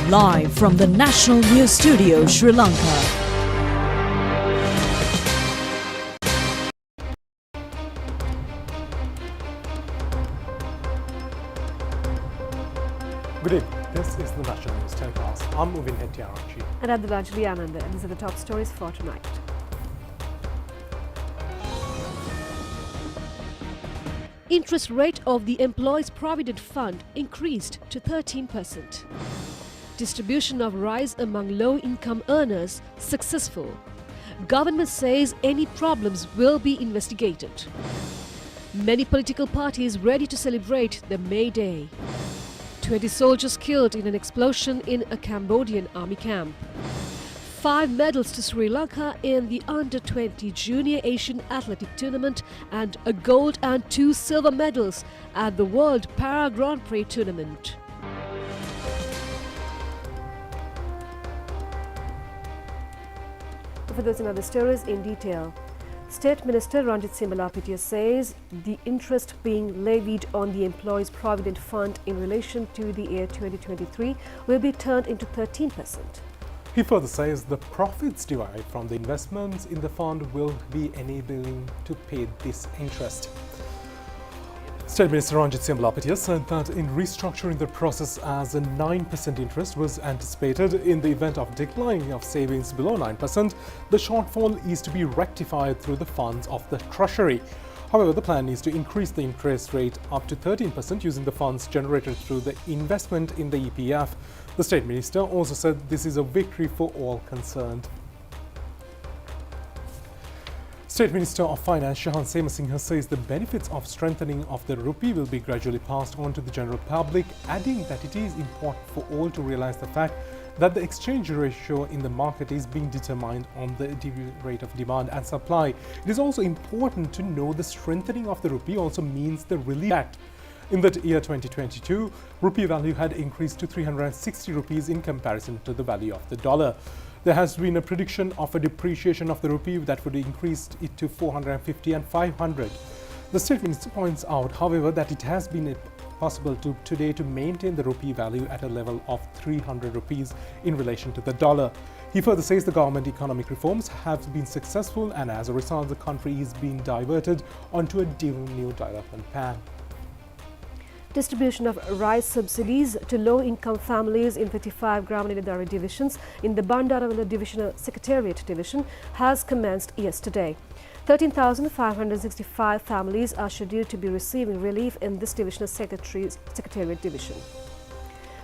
Live from the National News Studio, Sri Lanka. Good evening. This is the National News Telecast. I'm Uvin Hettiarachchi. And I'm Devanjali Ananda, and these are the top stories for tonight. Interest rate of the Employees Provident Fund increased to 13%. Distribution of rice among low-income earners successful. Government says any problems will be investigated. Many political parties ready to celebrate the May Day. 20 soldiers killed in an explosion in a Cambodian army camp. 5 medals to Sri Lanka in the Under-20 Junior Asian Athletic Tournament and a gold and 2 silver medals at the World Para Grand Prix Tournament. For those and other stories in detail. State Minister Ranjit Simbalapitiya says the interest being levied on the Employees Provident Fund in relation to the year 2023 will be turned into 13%. He further says the profits derived from the investments in the fund will be enabling to pay this interest. State Minister Ranjit Simbalapitiya said that in restructuring the process as a 9% interest was anticipated in the event of declining of savings below 9%, the shortfall is to be rectified through the funds of the Treasury. However, the plan is to increase the interest rate up to 13% using the funds generated through the investment in the EPF. The State Minister also said this is a victory for all concerned. State Minister of Finance Shahan Semasinghe says the benefits of strengthening of the rupee will be gradually passed on to the general public, adding that it is important for all to realize the fact that the exchange ratio in the market is being determined on the rate of demand and supply. It is also important to know the strengthening of the rupee also means the relief act. In the year 2022, rupee value had increased to 360 rupees in comparison to the value of the dollar. There has been a prediction of a depreciation of the rupee that would increase it to 450 and 500. The State Minister points out, however, that it has been possible today to maintain the rupee value at a level of 300 rupees in relation to the dollar. He further says the government economic reforms have been successful and as a result the country is being diverted onto a new development path. Distribution of rice subsidies to low-income families in 35 Gramanidari divisions in the Bandaravilla Divisional Secretariat Division has commenced yesterday. 13,565 families are scheduled to be receiving relief in this Divisional Secretariat Division.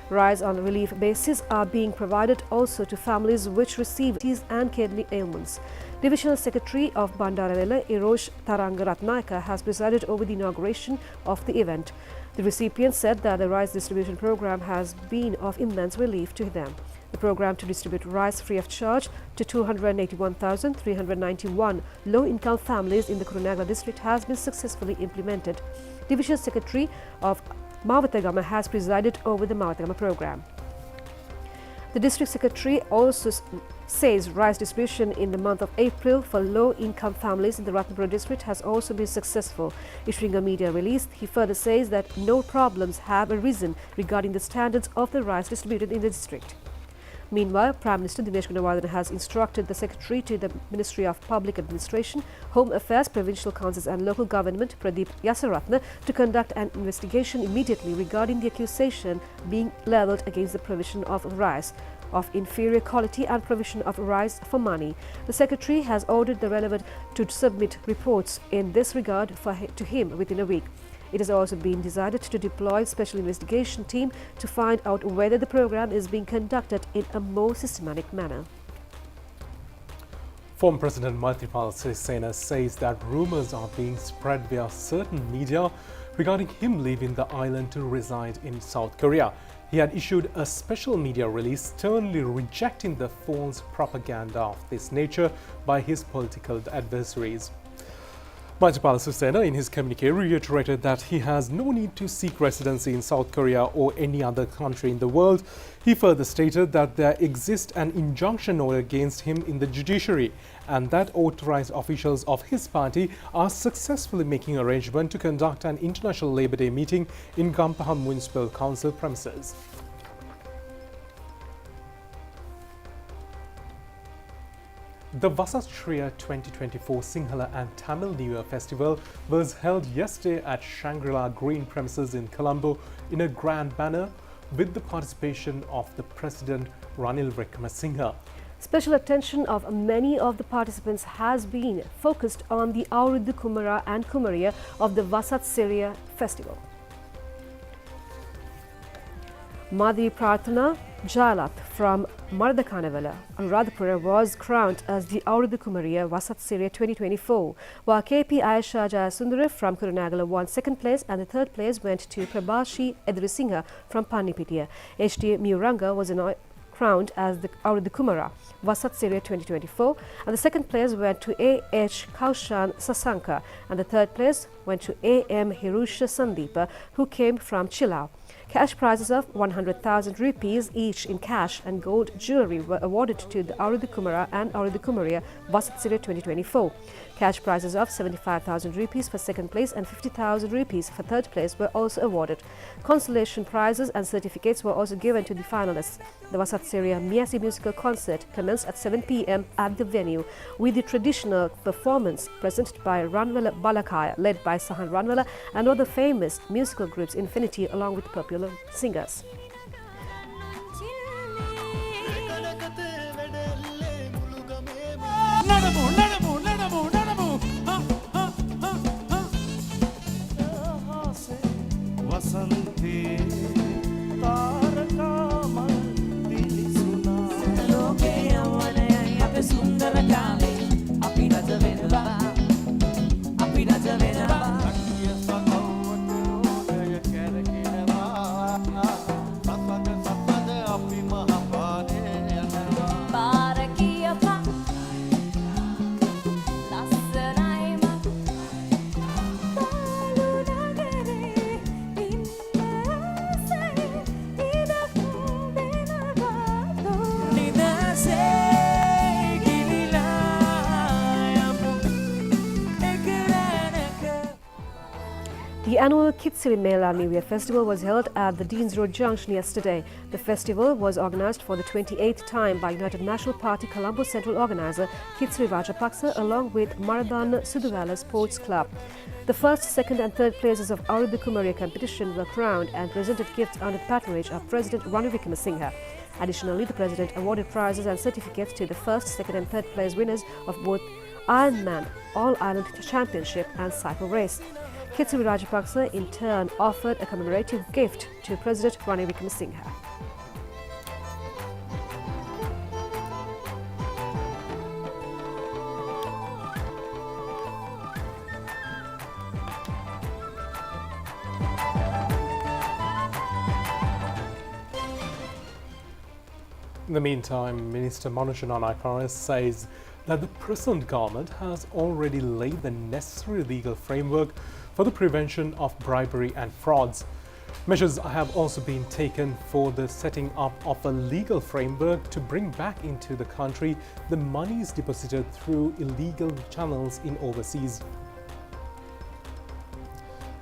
Rice on relief basis are being provided also to families which receive diabetes and kidney ailments. Divisional Secretary of Bandaravilla, Irosh Tarangaratnayaka, has presided over the inauguration of the event. The recipient said that the rice distribution program has been of immense relief to them. The program to distribute rice free of charge to 281,391 low-income families in the Kurunegala district has been successfully implemented. Division Secretary of Mawatagama has presided over the Mawatagama program. The District Secretary also says rice distribution in the month of April for low-income families in the Ratnapura district has also been successful. Issuing a media release, he further says that no problems have arisen regarding the standards of the rice distributed in the district. Meanwhile, Prime Minister Dinesh Gunawardena has instructed the Secretary to the Ministry of Public Administration, Home Affairs, Provincial Councils and Local Government, Pradeep Yasaratne, to conduct an investigation immediately regarding the accusation being levelled against the provision of rice of inferior quality and provision of rice for money. The Secretary has ordered the relevant to submit reports in this regard to him within a week. It has also been decided to deploy a special investigation team to find out whether the program is being conducted in a more systematic manner. Former President Maithripala Sirisena says that rumours are being spread via certain media regarding him leaving the island to reside in South Korea. He had issued a special media release sternly rejecting the false propaganda of this nature by his political adversaries. Maithripala Sirisena in his communique reiterated that he has no need to seek residency in South Korea or any other country in the world. He further stated that there exists an injunction order against him in the judiciary and that authorized officials of his party are successfully making arrangements to conduct an International Labour Day meeting in Gampaha Municipal Council premises. The Vasatriya 2024 Sinhala and Tamil New Year Festival was held yesterday at Shangri-La Green premises in Colombo in a grand manner with the participation of the President Ranil Wickremesinghe. Special attention of many of the participants has been focused on the Auridu Kumara and Kumariya of the Vasatsiriya festival. Madhi Prarthana Jalath from Mardakanavala, Anuradhapura was crowned as the Auridu Kumariya Vasatsiriya 2024, while KP Aisha Jayasundara from Kurunagala won second place and the third place went to Prabhashi Edrisinghe from Pannipitiya. HT Muranga was crowned as the Auridu Kumara Vasatsiriya 2024 and the second place went to A.H. Kaushan Sasanka and the third place went to A.M. Hirusha Sandeepa who came from Chilao. Cash prizes of 100,000 rupees each in cash and gold jewellery were awarded to the Auridu Kumara and Auridu Kumariya Vasatsiriya 2024. Cash prizes of 75,000 rupees for second place and 50,000 rupees for third place were also awarded. Consolation prizes and certificates were also given to the finalists. The Vasatsiriya Miasi musical concert commenced at 7 p.m. at the venue with the traditional performance presented by Ranwala Balakaya led by Sahan Ranwala and other famous musical groups Infinity along with popular singers. The annual Kitsiri Mela New Year Festival was held at the Deans Road Junction yesterday. The festival was organised for the 28th time by United National Party Colombo Central Organiser Kitsiri Rajapaksa along with Marathon Sudhuvala Sports Club. The first, second and third places of Auridu Kumariya competition were crowned and presented gifts under the patronage of President Ranil Wickremesinghe. Additionally, the President awarded prizes and certificates to the first, second and third place winners of both Ironman All-Ireland Championship and Cycle Race. Kitsiri Rajapaksa in turn offered a commemorative gift to President Ranil Wickremesinghe. In the meantime, Minister Manoj Nanayakara says that the present government has already laid the necessary legal framework for the prevention of bribery and frauds. Measures have also been taken for the setting up of a legal framework to bring back into the country the monies deposited through illegal channels in overseas.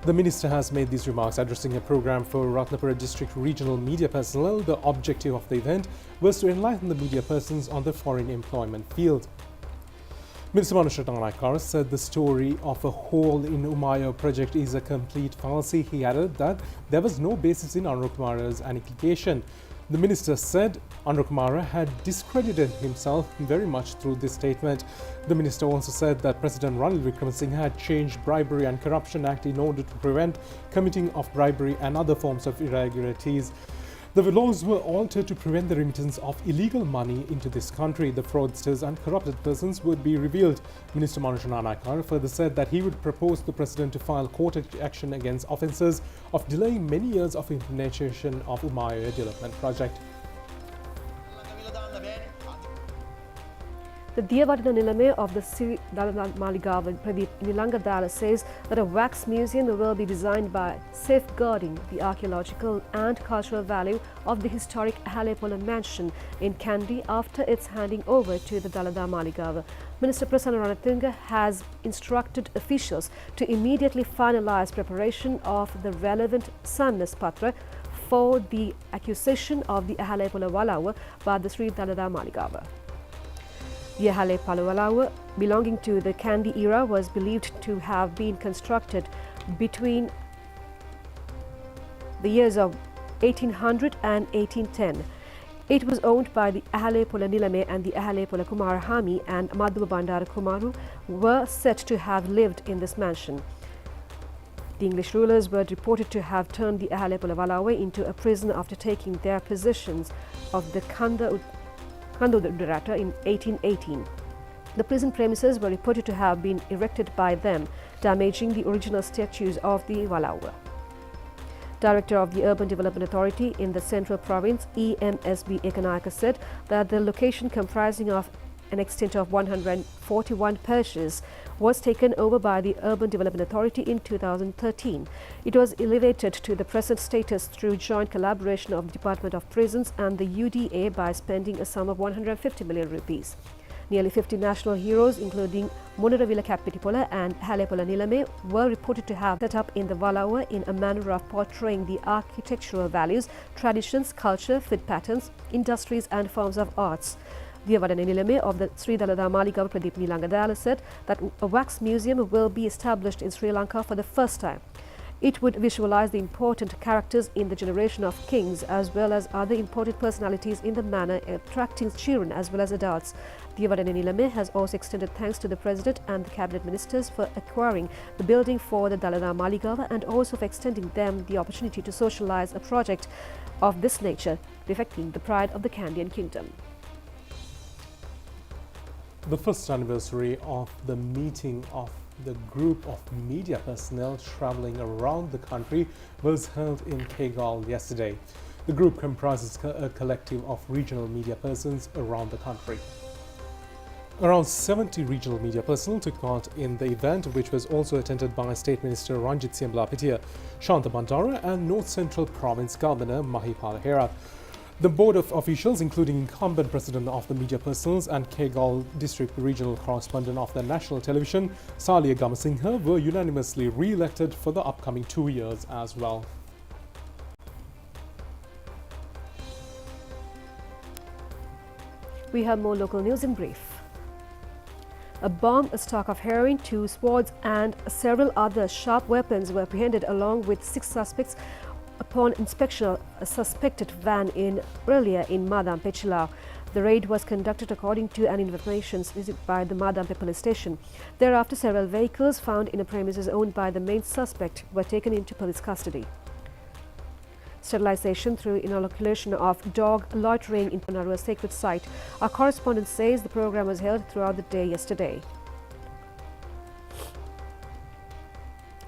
The minister has made these remarks addressing a program for Ratnapura district regional media personnel. The objective of the event was to enlighten the media persons on the foreign employment field. Minister Manoj Nanayakara said the story of a hole in Umayyah project is a complete fallacy. He added that there was no basis in Anurukumara's allegation. The minister said Anurukumara had discredited himself very much through this statement. The minister also said that President Ranil Wickremesinghe had changed Bribery and Corruption Act in order to prevent committing of bribery and other forms of irregularities. The laws were altered to prevent the remittance of illegal money into this country. The fraudsters and corrupted persons would be revealed. Minister Manoj Nanayakara further said that he would propose the President to file court action against offences of delaying many years of implementation of Umayyah development project. The Diyawadana Nilame of the Sri Dalada Maligawa Pradeep Nilangadala says that a wax museum will be designed by safeguarding the archaeological and cultural value of the historic Halepola mansion in Kandy after its handing over to the Dalada Maligawa. Minister Prasanna Ranatunga has instructed officials to immediately finalize preparation of the relevant Sannas Patra for the acquisition of the Halepola Walawa by the Sri Dalada Maligawa. The Ahale Palawalawa, belonging to the Kandy era, was believed to have been constructed between the years of 1800 and 1810. It was owned by the Ahale Pola Nilame and the Ahale Pola Kumarahami, and Madhuba Bandara Kumaru were said to have lived in this mansion. The English rulers were reported to have turned the Ahale Pola Valawe into a prison after taking their possessions of the Kandodurata in 1818. The prison premises were reported to have been erected by them, damaging the original statues of the Valawa. Director of the Urban Development Authority in the Central Province, EMSB Ekanayaka, said that the location, comprising of an extent of 141 perches, was taken over by the Urban Development Authority in 2013. It was elevated to the present status through joint collaboration of the Department of Prisons and the UDA by spending a sum of 150 million rupees. Nearly 50 national heroes, including Monaravila Kapitipola and Halepola Nilame, were reported to have set up in the Valawa in a manner of portraying the architectural values, traditions, culture, food patterns, industries and forms of arts. The Devadane Nilame of the Sri Dalada Maligawa Pradeep Nilangadala said that a wax museum will be established in Sri Lanka for the first time. It would visualize the important characters in the generation of kings as well as other important personalities in the manner attracting children as well as adults. Devadane Nilame has also extended thanks to the President and the Cabinet Ministers for acquiring the building for the Dalada Maligawa and also for extending them the opportunity to socialize a project of this nature, reflecting the pride of the Kandyan Kingdom. The first anniversary of the meeting of the group of media personnel traveling around the country was held in Kegal yesterday. The group comprises a collective of regional media persons around the country. Around 70 regional media personnel took part in the event, which was also attended by State Minister Ranjit Siamlapitia, Shanta Bandara and North Central Province Governor Mahipala Hera. The board of officials, including incumbent president of the media personnel and Kegal district regional correspondent of the national television, Salia Gamasinghe, were unanimously re-elected for the upcoming 2 years as well. We have more local news in brief. A bomb, a stock of heroin, 2 swords and several other sharp weapons were apprehended along with 6 suspects upon inspection of a suspected van earlier in Madampe Chilau. The raid was conducted according to an information received by the Madampe police station. Thereafter, several vehicles found in a premises owned by the main suspect were taken into police custody. Sterilization through inoculation of dog loitering in Panarua sacred site. Our correspondent says the program was held throughout the day yesterday.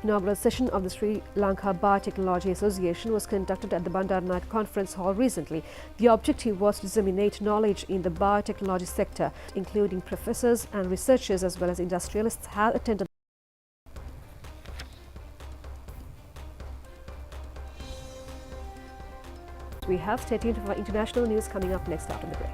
Inaugural session of the Sri Lanka Biotechnology Association was conducted at the Bandaranaike Conference Hall recently. The objective was to disseminate knowledge in the biotechnology sector, including professors and researchers as well as industrialists have attended. We have stay tuned for international news coming up next after the break.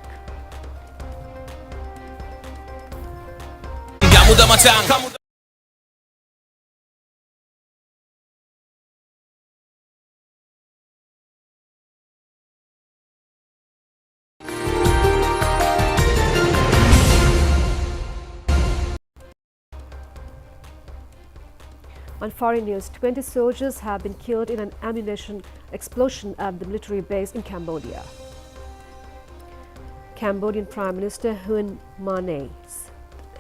On foreign news, 20 soldiers have been killed in an ammunition explosion at the military base in Cambodia. Cambodian Prime Minister Hun Manet.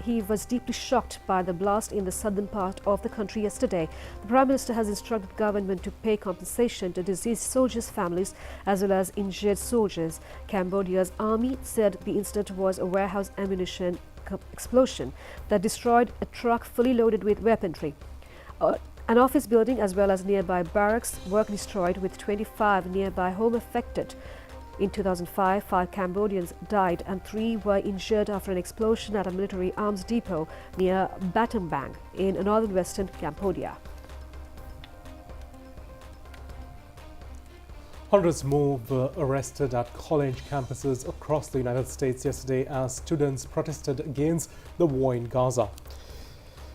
He was deeply shocked by the blast in the southern part of the country yesterday. The Prime Minister has instructed the government to pay compensation to deceased soldiers' families as well as injured soldiers. Cambodia's army said the incident was a warehouse ammunition explosion that destroyed a truck fully loaded with weaponry. An office building as well as nearby barracks were destroyed with 25 nearby homes affected. In 2005, 5 Cambodians died and 3 were injured after an explosion at a military arms depot near Battambang in northern western Cambodia. Hundreds more were arrested at college campuses across the United States yesterday as students protested against the war in Gaza.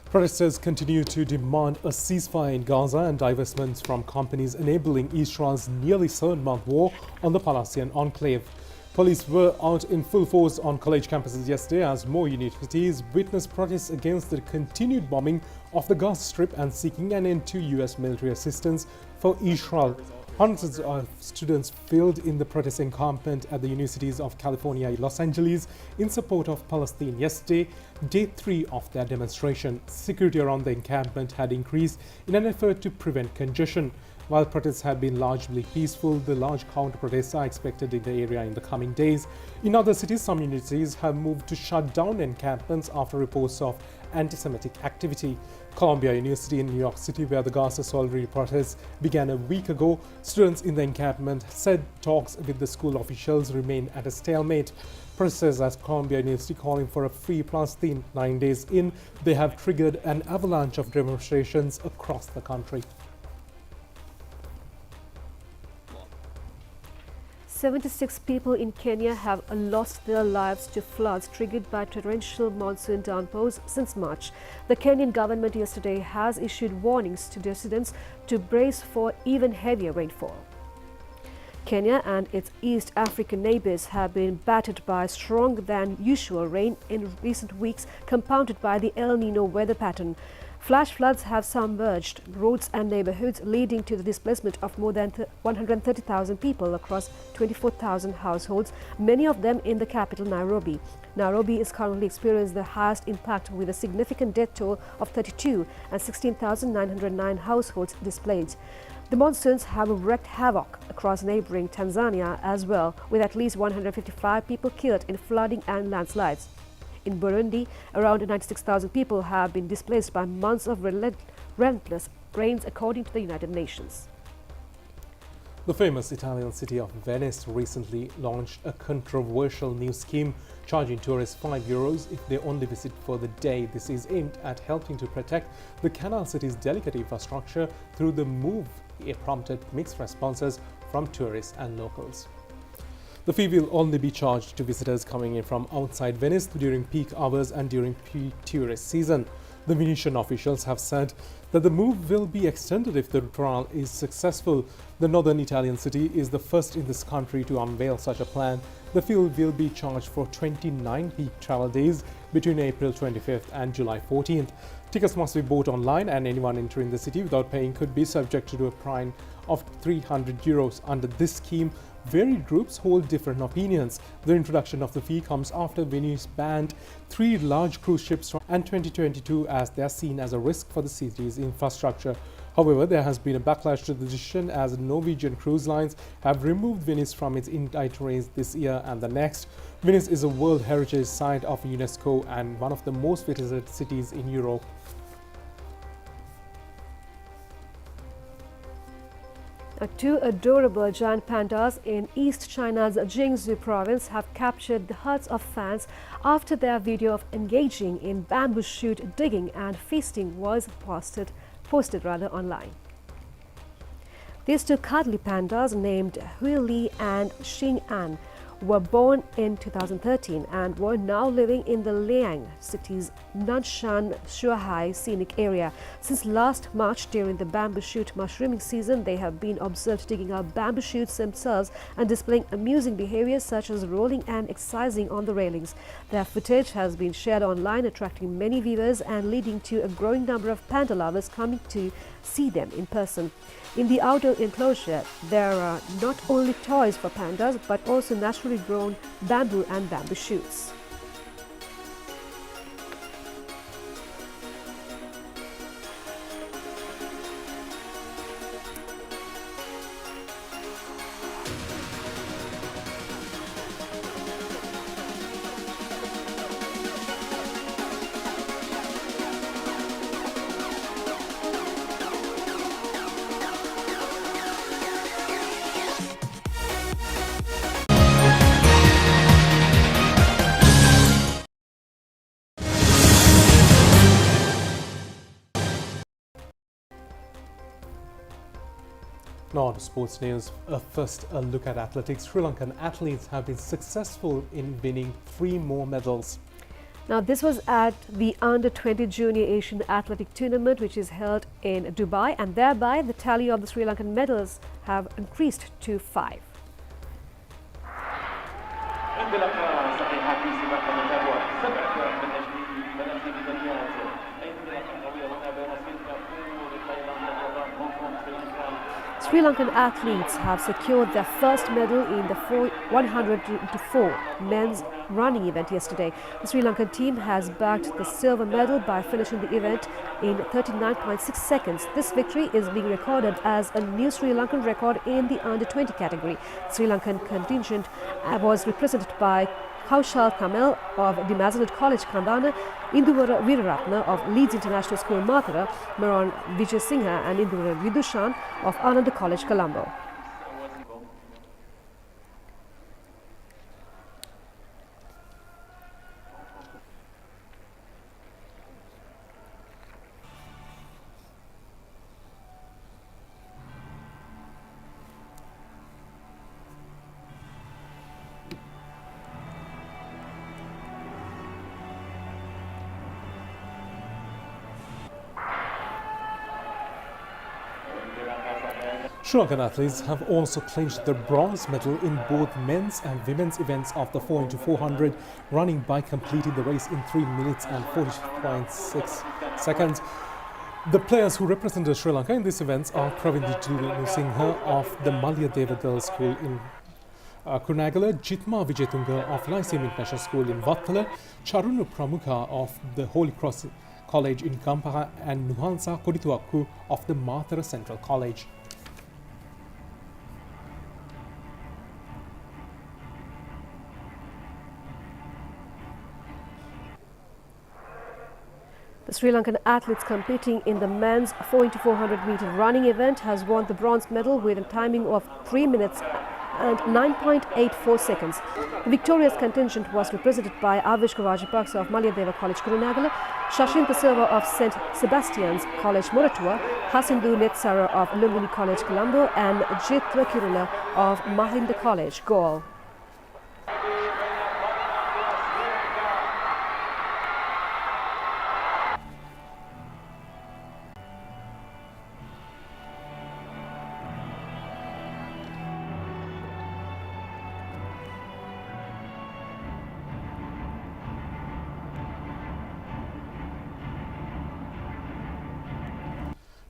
Protesters continue to demand a ceasefire in Gaza and divestments from companies enabling Israel's nearly 7-month war on the Palestinian enclave. Police were out in full force on college campuses yesterday as more universities witnessed protests against the continued bombing of the Gaza Strip and seeking an end to US military assistance for Israel. Hundreds of students filled in the protest encampment at the universities of California, Los Angeles in support of Palestine yesterday, day 3 of their demonstration. Security around the encampment had increased in an effort to prevent congestion. While protests have been largely peaceful, the large counter-protests are expected in the area in the coming days. In other cities, some universities have moved to shut down encampments after reports of anti-Semitic activity. Columbia University in New York City, where the Gaza solidarity protests began a week ago, students in the encampment said talks with the school officials remain at a stalemate. Protesters at Columbia University calling for a free Palestine. 9 days in, they have triggered an avalanche of demonstrations across the country. 76 people in Kenya have lost their lives to floods triggered by torrential monsoon downpours since March. The Kenyan government yesterday has issued warnings to residents to brace for even heavier rainfall. Kenya and its East African neighbors have been battered by stronger than usual rain in recent weeks, compounded by the El Nino weather pattern. Flash floods have submerged roads and neighborhoods, leading to the displacement of more than 130,000 people across 24,000 households, many of them in the capital, Nairobi. Nairobi is currently experiencing the highest impact with a significant death toll of 32 and 16,909 households displaced. The monsoons have wreaked havoc across neighboring Tanzania as well, with at least 155 people killed in flooding and landslides. In Burundi, around 96,000 people have been displaced by months of relentless rains, according to the United Nations. The famous Italian city of Venice recently launched a controversial new scheme charging tourists €5 if they only visit for the day. This is aimed at helping to protect the canal city's delicate infrastructure. Through the move, it prompted mixed responses from tourists and locals. The fee will only be charged to visitors coming in from outside Venice during peak hours and during tourist season. The Venetian officials have said that the move will be extended if the trial is successful. The northern Italian city is the first in this country to unveil such a plan. The fee will be charged for 29 peak travel days between April 25th and July 14th. Tickets must be bought online, and anyone entering the city without paying could be subject to a fine of €300. Under this scheme, varied groups hold different opinions. The introduction of the fee comes after Venice banned 3 large cruise ships in 2022 as they are seen as a risk for the city's infrastructure. However, there has been a backlash to the decision as Norwegian cruise lines have removed Venice from its itineraries this year and the next. Venice is a World Heritage Site of UNESCO and one of the most visited cities in Europe. Two adorable giant pandas in East China's Jiangsu province have captured the hearts of fans after their video of engaging in bamboo shoot digging and feasting was posted online. These two cuddly pandas, named Hui Li and Xing An, were born in 2013 and were now living in the Liang city's Nanshan Shuahai scenic area. Since last March, during the bamboo shoot mushrooming season, they have been observed digging up bamboo shoots themselves and displaying amusing behaviors such as rolling and exercising on the railings. Their footage has been shared online, attracting many viewers and leading to a growing number of panda lovers coming to see them in person. In the outdoor enclosure, there are not only toys for pandas but also naturally grown bamboo and bamboo shoots. Now to sports news. First, a look at athletics. Sri Lankan athletes have been successful in winning 3 more medals. Now, this was at the Under-20 Junior Asian Athletic Tournament, which is held in Dubai, and thereby the tally of the Sri Lankan medals have increased to 5. انطلاقة صحيحة في سباق التتابع 7 فرق من أجل ثلاث ميداليات انطلاقة قوية هنا بين سنغافورة تايلاند اليابان هونغ كونغ سريلانكا. Sri Lankan athletes have secured their first medal in the 100-4 men's running event yesterday. The Sri Lankan team has bagged the silver medal by finishing the event in 39.6 seconds. This victory is being recorded as a new Sri Lankan record in the under-20 category. The Sri Lankan contingent was represented by Kaushal Kamel of the Mazenod College Kandana, Induvara Veeraratna of Leeds International School Mathura, Maron Vijay Singha and Induvara Vidushan of Ananda College Colombo. Sri Lankan athletes have also clinched the bronze medal in both men's and women's events of the 4x400 running by completing the race in 3 minutes and 40.6 seconds. The players who represented Sri Lanka in these events are Pravindiju Singha of the Malyadeva Girls School in Kurunegala, Jitma Vijayatunga of Lyceum International School in Vattala, Charunu Pramukha of the Holy Cross College in Kampaha and Nuhansa Kodituaku of the Mathura Central College. The Sri Lankan athletes competing in the men's 4x400 meter running event has won the bronze medal with a timing of 3 minutes and 9.84 seconds. The victorious contingent was represented by Avish Rajapaksa of Malyadeva College Kurunegala, Shashin Silva of St. Sebastian's College Moratua, Hasindu Netsara of Lumbini College Colombo and Jitwa Kirula of Mahinda College Gaul.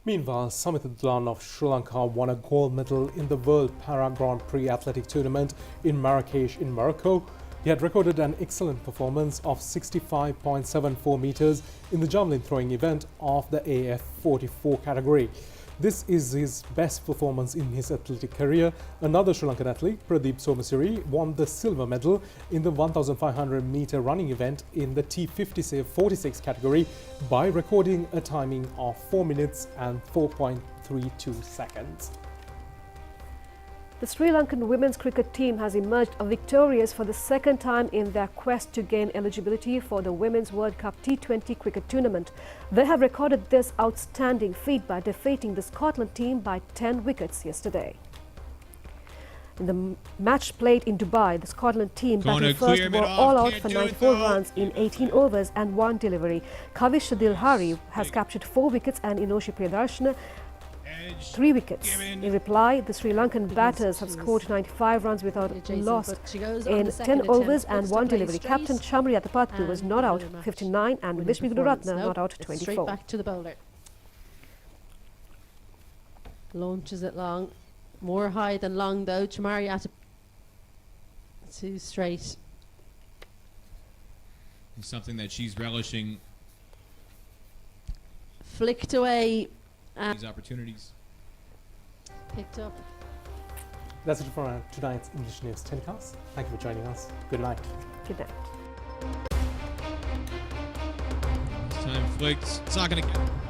Meanwhile, Samita Dlan of Sri Lanka won a gold medal in the World Para Grand Prix Athletic Tournament in Marrakesh in Morocco. He had recorded an excellent performance of 65.74 meters in the javelin throwing event of the AF44 category. This is his best performance in his athletic career. Another Sri Lankan athlete, Pradeep Somasiri, won the silver medal in the 1,500 meter running event in the T46 category by recording a timing of 4 minutes and 4.32 seconds. The Sri Lankan women's cricket team has emerged victorious for the second time in their quest to gain eligibility for the Women's World Cup T20 cricket tournament. They have recorded this outstanding feat by defeating the Scotland team by 10 wickets yesterday. In the match played in Dubai, the Scotland team batting first were all out for 94 runs in 18 overs and 1 delivery. Kavish Dilhari has captured 4 wickets and Inoshi Priyadarshana 3 wickets. In reply, the Sri Lankan batters have scored 95 runs without loss in 10 overs and 1 delivery. Captain Chamri Atapattu was not out 59 and Vishnu Gururatna not out 24. Straight back to the bowler. Launches it long. More high than long though. Chamari Atapattu too straight. It's something that she's relishing. Flicked away. These opportunities. Picked up. That's it for tonight's English News telecast. Thank you for joining us. Good night. Good night. This time flicked. It's not going to get.